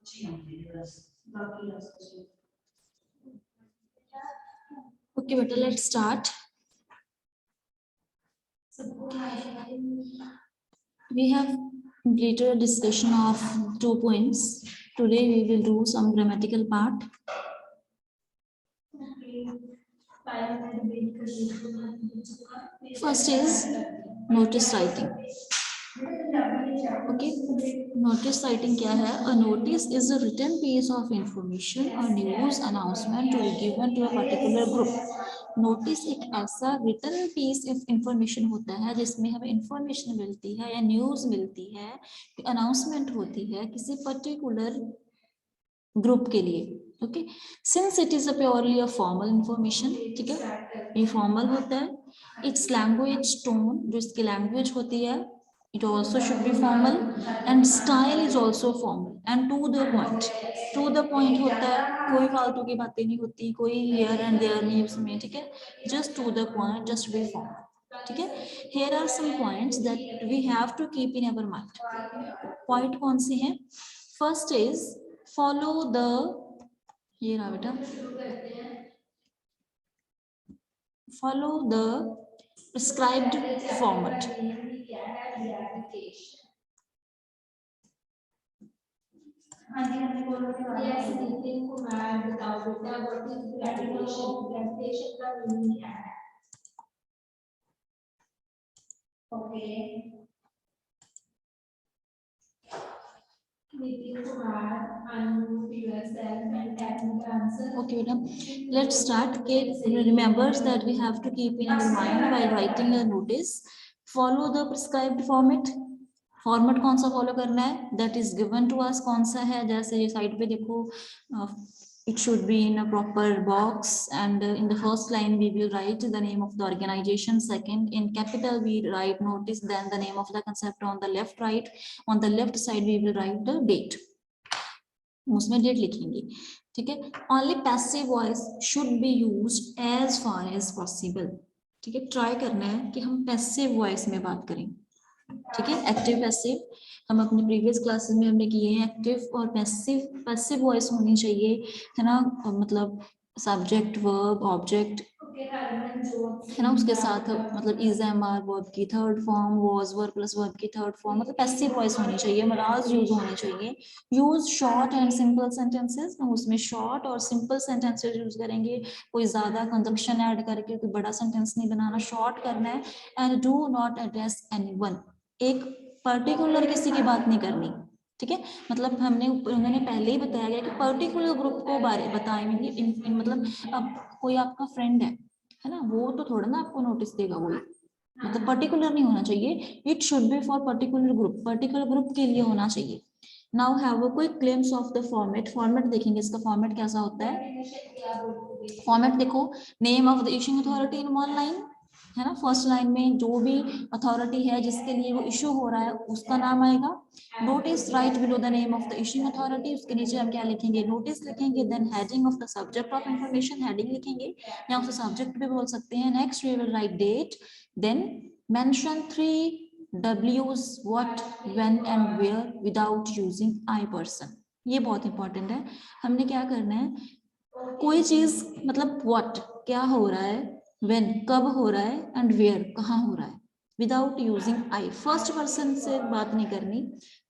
Okay, beta, let's start. We have completed a discussion of 2 points. Today we will do some grammatical part. First is notice writing. Okay, notice writing क्या है? A notice is a written piece of information or news announcement to be given to a particular group. Notice एक ऐसा return piece of information होता है जिसमें हमें information मिलती है या न्यूज मिलती है, अनाउंसमेंट होती है किसी पर्टिकुलर ग्रुप के लिए. Okay, since it is a purely a formal information, ठीक है, ये फॉर्मल होता है. इट्स लैंग्वेज टोन, जो इसकी लैंग्वेज होती है, it also should be formal, and style is also formal and to the point. To the point होता है, कोई फालतू की बातें नहीं होती, कोई here and there नहीं उसमें, ठीक है, just to the point, just be formal, ठीक है. Here are some points that we have to keep in our mind. Point कौन से हैं? First is follow the, ये रहा बेटा, follow the prescribed format. Okay, let's start. Okay, remember that we have to keep in our mind while writing a notice. Follow the prescribed format. Format कौन सा follow करना है? That is given to us. कौन सा है? जैसे ये side पे देखो, it should be in a proper box, and in the first line we will write the name of the organization. Second, in capital we write notice, then the name of the concept on the left. Right, on the left side we will write the date, उसमें date लिखेंगे, ठीक है. Only passive voice should be used as far as possible, ठीक है. Try करना है कि हम पैसिव वॉइस में बात करें, ठीक है. एक्टिव पैसिव हम अपने प्रीवियस क्लासेस में हमने किए हैं. एक्टिव और पैसिव, पैसिव वॉइस होनी चाहिए, है ना, मतलब सब्जेक्ट वर्ब ऑब्जेक्ट, है ना, उसके साथ मतलब इज एम आर वर्ब की third form, was verb plus verb की थर्ड फॉर्म, मतलब पैसिव वॉइस होनी चाहिए, मराज यूज होने चाहिए. Use short and simple sentences, हम उसमें शॉर्ट और सिंपल सेंटेंसेस यूज करेंगे. कोई ज्यादा कंजम्पशन ऐड करके कोई बड़ा सेंटेंस नहीं बनाना, शॉर्ट करना है. And do not address anyone, एक पर्टिकुलर किसी की बात नहीं करनी, ठीक है. मतलब हमने उन्होंने पहले ही बताया गया कि पर्टिकुलर ग्रुप को बारे बताएंगे. मतलब अब कोई आपका फ्रेंड है ना, वो तो थोड़ा ना आपको नोटिस देगा, वही मतलब पर्टिकुलर नहीं होना चाहिए. It should be for particular group, particular group के लिए होना चाहिए. Now have a quick glimpse of the format. Format देखेंगे, इसका फॉर्मेट कैसा होता है. फॉर्मेट देखो, name of the issuing authority in one line, है ना. फर्स्ट लाइन में जो भी अथॉरिटी है जिसके लिए वो इशू हो रहा है उसका नाम आएगा. Notice right below the name of the issuing authority, उसके नीचे हम क्या लिखेंगे? नोटिस लिखेंगे. Then heading of the subject of information, heading लिखेंगे, या उसे सब्जेक्ट भी बोल सकते हैं. Next we will write date. Then mention 3 W's, what, when and where without using I person. ये बहुत इंपॉर्टेंट है. हमने क्या करना है, कोई चीज मतलब what, क्या हो रहा है, when, कब हो रहा है, and where, कहाँ हो रहा है, without using I. First person से बात नहीं करनी,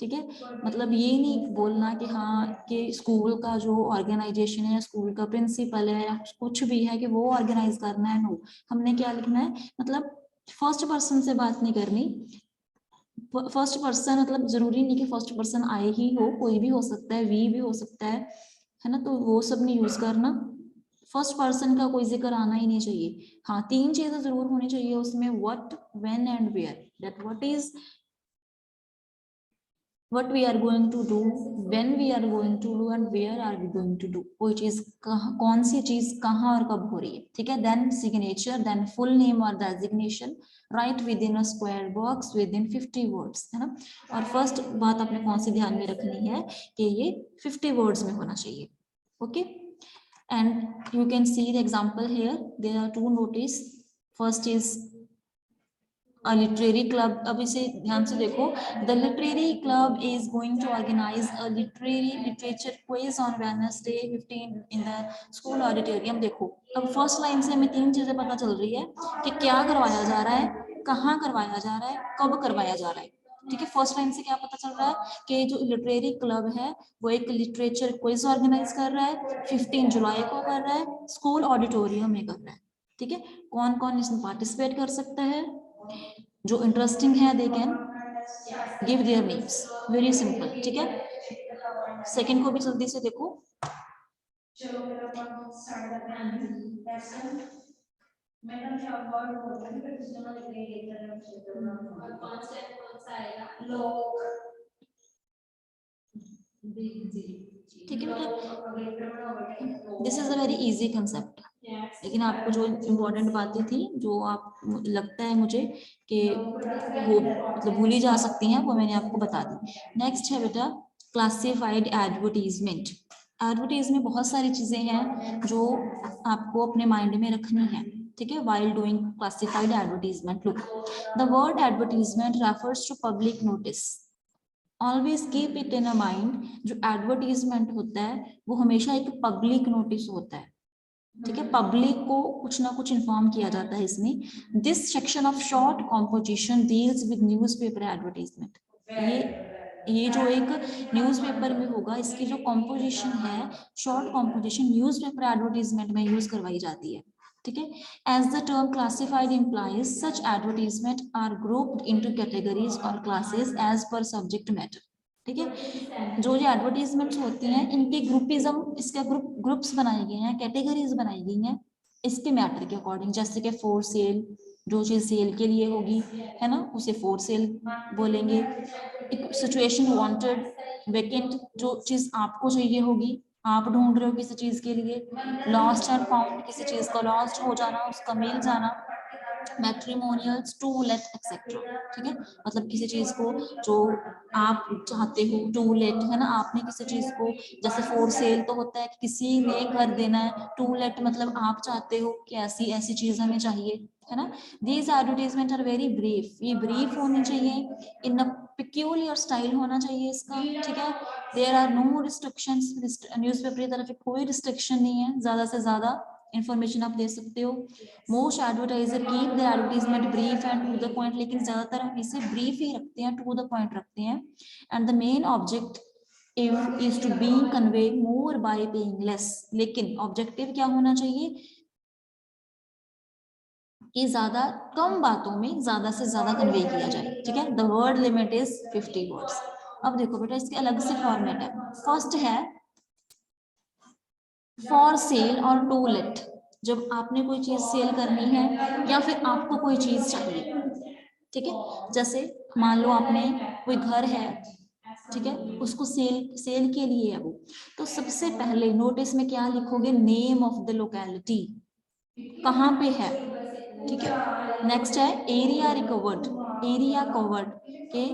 ठीक है. मतलब ये नहीं बोलना कि हाँ कि स्कूल का जो ऑर्गेनाइजेशन है, स्कूल का प्रिंसिपल है या कुछ भी है कि वो ऑर्गेनाइज करना है. नो, हमने क्या लिखना है, मतलब फर्स्ट पर्सन से बात नहीं करनी. फर्स्ट पर्सन मतलब जरूरी नहीं कि फर्स्ट पर्सन आई ही हो, कोई भी हो सकता है, वी भी हो सकता है ना, तो वो सब नहीं यूज करना. फर्स्ट पर्सन का कोई जिक्र आना ही नहीं चाहिए. हाँ, 3 चीजें जरूर होनी चाहिए उसमें, what, when and where. That what is what we are going to do, when we are going to do, and where are we going to do. कोई चीज कौन सी चीज कहाँ और कब हो रही है, ठीक है. Then signature, then full name और designation, write within a square box within 50 words, है ना. और फर्स्ट बात आपने कौन सी ध्यान में रखनी है कि ये 50 वर्ड्स में होना चाहिए. Okay, and you can see the example here. There are 2 notice. First is a literary club, अब इसे ध्यान से देखो, the literary club is going to organize a literature quiz on Wednesday 15 in the school auditorium। देखो अब first line से हमें तीन चीजें पता चल रही है कि क्या करवाया जा रहा है, कहाँ करवाया जा रहा है, कब करवाया जा रहा है। ठीक है, फर्स्ट लाइन से क्या पता चल रहा है कि जो लिटरेरी क्लब है वो एक लिटरेचर क्विज ऑर्गेनाइज कर रहा है, 15 जुलाई को कर रहा है, स्कूल ऑडिटोरियम में कर रहा है। ठीक है, कौन कौन इसमें पार्टिसिपेट कर सकता है, जो इंटरेस्टिंग है they can give their names, very simple. ठीक है, सेकंड को भी जल्दी से देखो। ठीक है बेटा, this is a very easy concept, लेकिन आपको जो इम्पोर्टेंट बातें थी जो आप लगता है मुझे कि वो मतलब भूली जा सकती हैं, वो मैंने आपको बता दी। नेक्स्ट है बेटा क्लासिफाइड एडवर्टीजमेंट। एडवर्टीजमेंट बहुत सारी चीजें हैं जो आपको अपने माइंड में रखनी है। ठीक है, while doing classified advertisement, look, the word advertisement refers to public notice. Always keep it in a mind, जो एडवर्टीजमेंट होता है वो हमेशा एक पब्लिक नोटिस होता है। ठीक है, पब्लिक को कुछ ना कुछ इन्फॉर्म किया जाता है इसमें। This section of short composition deals with newspaper advertisement. ये जो एक न्यूज़पेपर में होगा, इसकी जो कॉम्पोजिशन है, शॉर्ट कॉम्पोजिशन न्यूज़पेपर एडवर्टीजमेंट में यूज करवाई जाती है। ठीक है, as the term classified implies such advertisement are grouped into categories or classes as per subject matter। ठीक है, जो ये एडवर्टीजमेंट्स होती हैं इनके ग्रुपिज्म, इसके ग्रुप्स बनाए गए हैं, कैटेगरीज बनाई गई हैं इसके मैटर के अकॉर्डिंग। जैसे कि फॉर सेल, जो चीज सेल के लिए होगी है ना उसे फॉर सेल बोलेंगे। सिचुएशन वांटेड, वेकेंट, जो चीज आपको चाहिए होगी, आप ढूंढ रहे हो किसी चीज के लिए। लॉस्ट एंड फाउंड, किसी चीज का लॉस्ट हो जाना, उसका मिल जाना। Matrimonials, to late etcetera. ठीक है, मतलब किसी चीज को जो आप चाहते हो, टू लेट है ना, आपने किसी चीज को, जैसे फॉर सेल तो होता है कि किसी ने कर देना है, टू लेट मतलब आप चाहते हो कि ऐसी ऐसी चीज हमें चाहिए, है ना। These advertisement are very brief, ये ब्रीफ होनी चाहिए, इन अ पिक्यूलियर स्टाइल होना चाहिए इसका। ठीक है, there are no restrictions, newspaper की तरफ कोई रिस्ट्रिक्शन नहीं है, ज्यादा से ज्यादा इंफॉर्मेशन आप दे सकते हो। Most advertiser keep the advertisement brief and to the point, लेकिन ज्यादातर हम इसे ब्रीफ ही रखते हैं, टू द पॉइंट रखते हैं। And the main object is to be convey more by paying less, लेकिन ऑब्जेक्टिव क्या होना चाहिए कि ज्यादा कम बातों में ज्यादा से ज्यादा कन्वे किया जाए। ठीक है, the word limit is 50 words. अब देखो बेटा इसके अलग से फॉर्मेट है। फर्स्ट है फॉर सेल और टू लेट, जब आपने कोई चीज सेल करनी है या फिर आपको कोई चीज चाहिए। ठीक है, जैसे मान लो आपने कोई घर है, ठीक है, उसको सेल के लिए है वो, तो सबसे पहले नोटिस में क्या लिखोगे, नेम ऑफ द लोकेलिटी, कहाँ पे है। ठीक है, नेक्स्ट है एरिया रिकवर्ड, एरिया कवर्ड के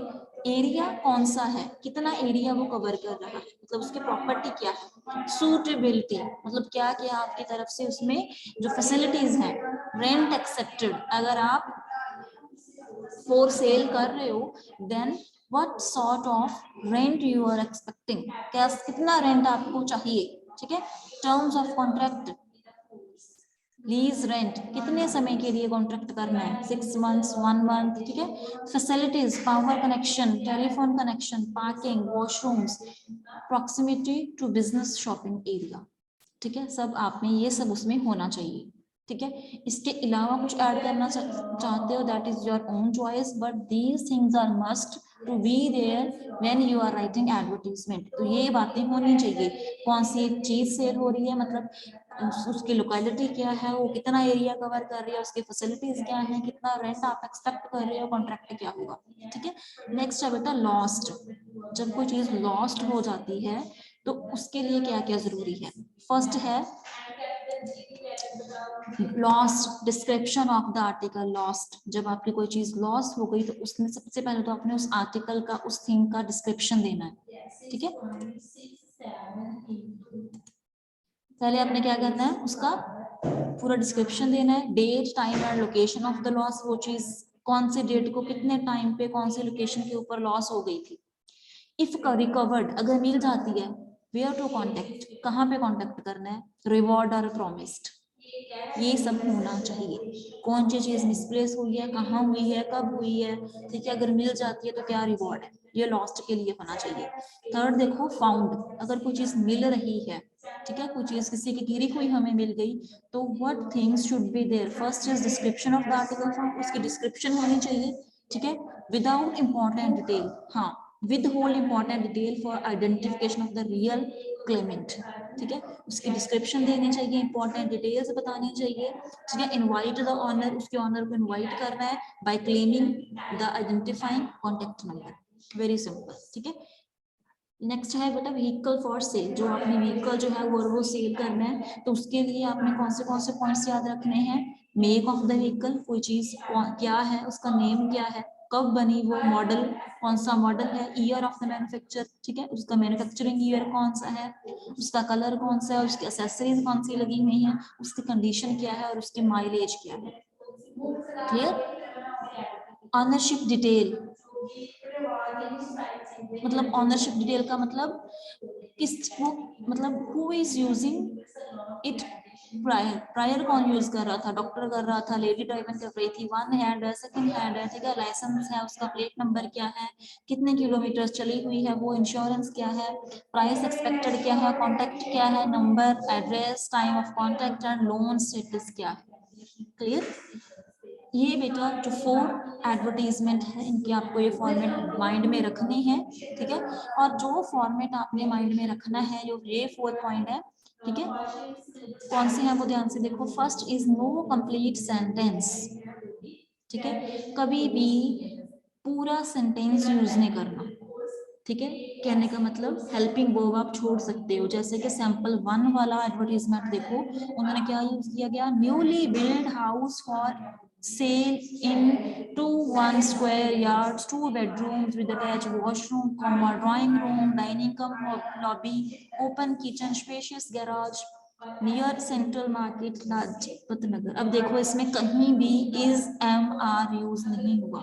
एरिया कौन सा है, कितना एरिया वो कवर कर रहा है, मतलब उसकी प्रॉपर्टी क्या है। सूटेबिलिटी, मतलब क्या क्या आपकी तरफ से उसमें जो फैसिलिटीज हैं। रेंट एक्सेप्टेड, अगर आप फॉर सेल कर रहे हो then what sort of rent you are expecting, क्या कितना रेंट आपको चाहिए। ठीक है, terms of contract, lease rent, कितने समय के लिए कॉन्ट्रैक्ट करना है, 6 मंथ्स, 1 मंथ। ठीक है, facilities, power connection, telephone connection, parking, washrooms, proximity to business, shopping area. ठीक है, सब आप में ये सब उसमें होना चाहिए। ठीक है, इसके अलावा कुछ ऐड करना चाहते हो that is your own choice, but these things are must to be there when you are writing advertisement. तो ये बातें होनी चाहिए, कौन सी चीज सेल हो रही है, मतलब उसकी लोकेलिटी क्या है, वो कितना एरिया कवर कर रही है, उसकी फैसिलिटीज क्या है, कितना रेंट आप एक्सपेक्ट कर रहे हो, कॉन्ट्रैक्ट क्या होगा। ठीक है, नेक्स्ट है बेटा लॉस्ट, जब कोई चीज लॉस्ट हो जाती है तो उसके लिए क्या क्या जरूरी है। फर्स्ट है lost, description of the article lost, जब आपकी कोई चीज लॉस्ट हो गई तो उसमें सबसे पहले तो आपने उस आर्टिकल का, उस थिंग का डिस्क्रिप्शन देना है। ठीक है, पहले आपने क्या करना है, उसका पूरा डिस्क्रिप्शन देना है, date time and location of the loss, वो चीज कौन सी डेट को कितने टाइम पे कौन सी लोकेशन के ऊपर लॉस हो गई थी। इफ रिकवर्ड, अगर मिल जाती है, वेयर टू कॉन्टेक्ट, कहाँ पे कॉन्टेक्ट करना है, रिवॉर्ड और प्रोमिस्ड, ये सब होना चाहिए। कौन सी चीज मिसप्लेस हुई है, कहाँ हुई है, कब हुई है, ठीक है, अगर मिल जाती है तो क्या रिवॉर्ड है, ये लास्ट के लिए होना चाहिए। थर्ड देखो फाउंड, अगर कोई चीज मिल रही है, ठीक है, कोई चीज किसी की गिरी हुई हमें मिल गई, तो what things should be there, first is description of the article found, उसकी डिस्क्रिप्शन होनी चाहिए, ठीक है, विदाउट इंपॉर्टेंट डिटेल, हाँ with whole important detail for identification of the real claimant, ठीक है, उसकी डिस्क्रिप्शन देनी चाहिए, इंपॉर्टेंट डिटेल्स बतानी चाहिए, ठीक है, इनवाइट द ऑनर, उसके ऑनर को इनवाइट करना है by claiming the identifying contact number, very simple, ठीक है। नेक्स्ट है बेटा व्हीकल फॉर सेल, जो आपने व्हीकल जो है वो सेल करना है, तो उसके लिए आपने कौन से पॉइंट्स याद रखने हैं, मेक ऑफ द व्हीकल, कोई चीज क्या है, उसका नेम क्या है, कब बनी वो, मॉडल कौन सा मॉडल है, ईयर ऑफ द मैन्युफैक्चर, ठीक है, उसका मैन्युफैक्चरिंग ईयर कौन सा है, उसका कलर कौन सा है, उसकी एक्सेसरीज कौन सी लगी हुई है, उसकी कंडीशन क्या है और उसकी माइलेज क्या है, क्लियर। ऑनरशिप डिटेल, मतलब ऑनरशिप डिटेल का मतलब किस वो, मतलब who is using it, prior कौन यूज कर रहा था, डॉक्टर कर रहा था, लेडी ड्राइवर कर रही थी, वन हैंड है, सेकंड हैंड है, ठीक है, लाइसेंस है, उसका प्लेट नंबर क्या है, कितने किलोमीटर चली हुई है वो, इंश्योरेंस क्या है, प्राइस एक्सपेक्टेड क्या है, कॉन्टेक्ट क्या है, number, address, time of contact and loan status क्या है, क्लियर। ये बेटा जो 4 एडवर्टीजमेंट है, इनके आपको ये फॉर्मेट माइंड में रखने हैं, ठीक है, और जो फॉर्मेट आपने माइंड में रखना है, जो ये 4 पॉइंट है, ठीक है, कौन से हैं वो ध्यान से देखो। First is no complete sentence, ठीक है, कभी भी पूरा सेंटेंस यूज नहीं करना, ठीक है, कहने का मतलब हेल्पिंग वर्ब आप छोड़ सकते हो, जैसे कि सैंपल 1 वाला एडवर्टीजमेंट देखो, उन्होंने क्या यूज किया गया, newly build house for sale in 2 square yards, 2 bedrooms with attached washroom, drawing room, dining cum lobby, open kitchen, spacious garage, near central market Lajpat Nagar. अब देखो इसमें कहीं भी इज एम आर यूज नहीं हुआ,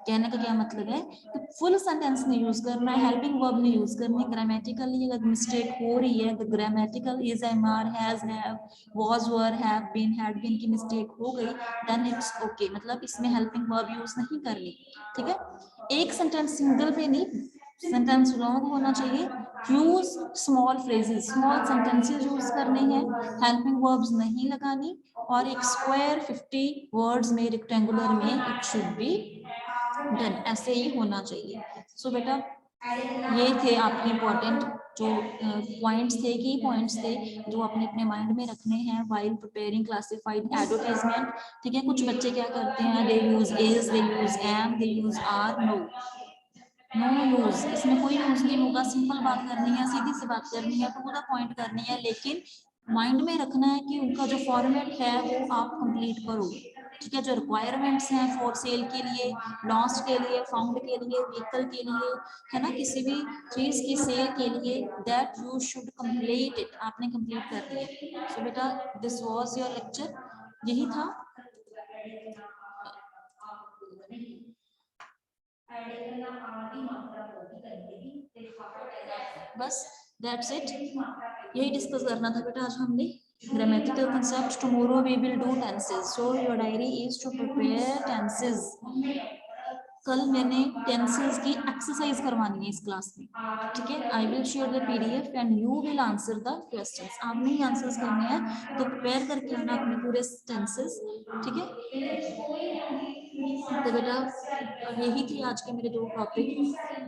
कहने का क्या मतलब है कि फुल सेंटेंस नहीं यूज करना है, हेल्पिंग वर्ब नहीं यूज करनी, ग्रामेटिकली अगर मिस्टेक हो रही है, अगर grammatical is am are has have was were have been had been की मिस्टेक हो गई, देन इट्स ओके, मतलब इसमें हेल्पिंग वर्ब यूज नहीं करनी, ठीक है। एक सेंटेंस सिंगल पे नहीं, सेंटेंस लॉन्ग होना चाहिए, use small phrases, small sentences use करने हैं, हेल्पिंग वर्ब्स नहीं लगानी, और एक स्क्वायर 50 वर्ड्स में रेक्टेंगुलर में इट शुड बी डन, ऐसे ही होना चाहिए। सो बेटा ये थे आपके इंपॉर्टेंट जो पॉइंट्स थे, की पॉइंट्स थे जो आपने अपने माइंड में रखने हैं व्हाइल प्रिपेयरिंग क्लासिफाइड एडवर्टाइजमेंट, ठीक है। कुछ बच्चे क्या करते हैं, they use is, they use am, they use are, no use, इसमें कोई यूज नहीं होगा, सिंपल बात करनी है, सीधी सी बात करनी है, टू द पॉइंट करनी है, लेकिन माइंड में रखना है कि उनका जो फॉर्मेट है वो आप कंप्लीट करोगे, ठीक है। जो रिक्वायरमेंट्स हैं फॉर सेल के लिए, लॉस्ट के लिए, फाउंड के लिए, व्हीकल के लिए, है ना, किसी भी चीज की सेल के लिए, that you should complete it, आपने कंप्लीट कर लिया। सो बेटा दिस वाज योर लेक्चर, यही था। बस दैट्स इट, यही डिस्कस करना था बेटा आज हमने, grammatical concepts. Tomorrow we will do tenses, so your diary is to prepare tenses. कल मैंने टेंसेस की एक्सरसाइज करवानी है इस क्लास में, ठीक है। I will share the PDF and you will answer the questions, आपने ही आंसर्स करने हैं, तो प्रिपेयर करके आना अपने पूरे टेंसेस, ठीक है। तो बेटा यही थी आज के मेरे 2 टॉपिक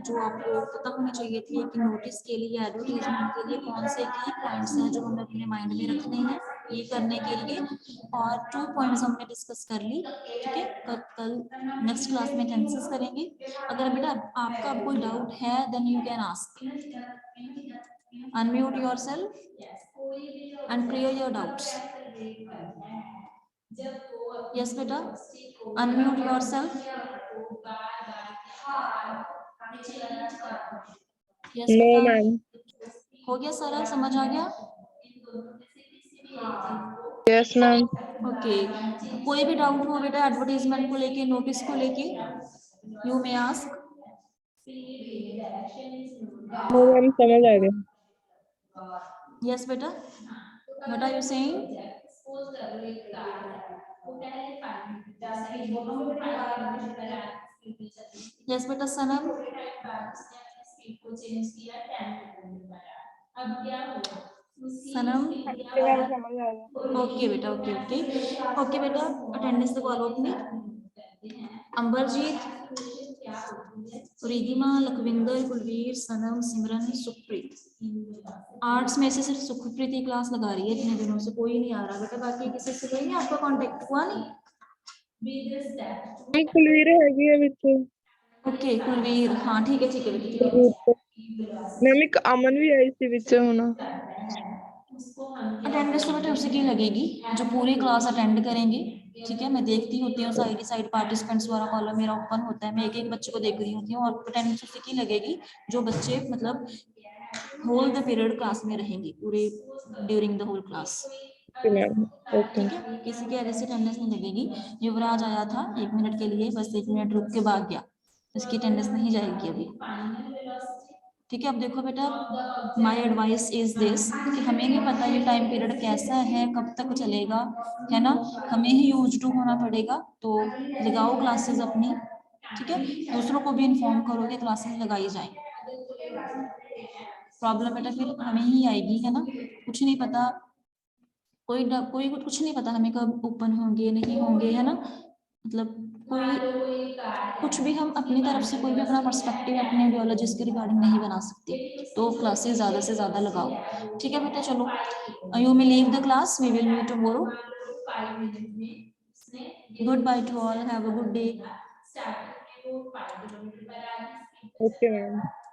जो आपको पता होने चाहिए थे कि नोटिस के लिए, एडवर्टीजमेंट के लिए कौन से की पॉइंट्स हैं जो हमें अपने माइंड में रखने हैं ये करने के लिए, और 2 पॉइंट्स हमने डिस्कस कर ली, ठीक है। कल नेक्स्ट क्लास में टेंसेस करेंगे। अगर बेटा आपका कोई डाउट है then you can ask, unmute yourself and clear your doubts. Yes बेटा, अनम्यूट योरसेल्फ। यस नो बेटा, मैम। हो गया सारा, समझ आ गया? Yes ma'am. ओके, कोई भी डाउट हो बेटा एडवर्टीजमेंट को लेके, नोटिस को लेके, you may ask. No ma'am, समझ आ गया। यस बेटा, what are you saying? Yes बेटा सनम। सनम, मैम समझ आ गया। ओके बेटा, ओके ओके ओके बेटा, अटेंडेंस लगवा लो अपनी। अंबरजीत, रिधिमा, लखविंदर, कुलवीर, सनम, सिमरन, सुखप्रीत। आर्ट्स में से सिर्फ सुखप्रीत ही क्लास लगा रही है, इतने दिनों से कोई नहीं आ रहा बेटा, बाकी किसी से कोई नहीं आपका कांटेक्ट हुआ नहीं? मैम कुलवीर हैगी है विच। ओके कुलवीर, हाँ ठीक है ठीक है बेटा, ठीक है। मैम एक अमन भी आई सी विच होना। अटेंडेंस तो बेटा उसी की लगेगी जो पूरी क्लास अटेंड करेंगे, ठीक है। मैं देखती होती हूँ साइड पार्टिसिपेंट्स वाला कॉलम मेरा ओपन होता है, मैं एक एक बच्चे को देख रही होती हूँ, और अटेंडेंस उसी की लगेगी जो बच्चे मतलब होल द पीरियड क्लास में रहेंगे, पूरे during the whole class, ma'am okay. ठीक है। किसी के ऐसे अटेंडेंस नहीं लगेगी। युवराज आया था 1 मिनट के लिए, बस 1 मिनट रुक के भाग गया, इसकी अटेंडेंस नहीं जाएगी अभी, ठीक है। अब देखो बेटा, माय एडवाइस इज दिस कि हमें नहीं पता ये टाइम पीरियड कैसा है, कब तक चलेगा, है ना, हमें ही यूज टू होना पड़ेगा, तो लगाओ क्लासेस अपनी, ठीक है। दूसरों को भी इन्फॉर्म करो कि क्लासेस लगाई जाए। प्रॉब्लम बेटा फिर हमें ही आएगी, है ना, कुछ नहीं पता, कोई कुछ नहीं पता हमें कब ओपन होंगे नहीं होंगे, है ना, मतलब कोई कुछ भी हम अपनी तरफ से कोई भी अपना पर्सपेक्टिव अपने आइडियोलॉजीज के रिगार्डिंग नहीं बना सकते, तो क्लासेस ज्यादा से ज्यादा लगाओ, ठीक है बेटा। चलो, you may leave the class, we will meet tomorrow. Good bye to all, have a good day. Okay ma'am.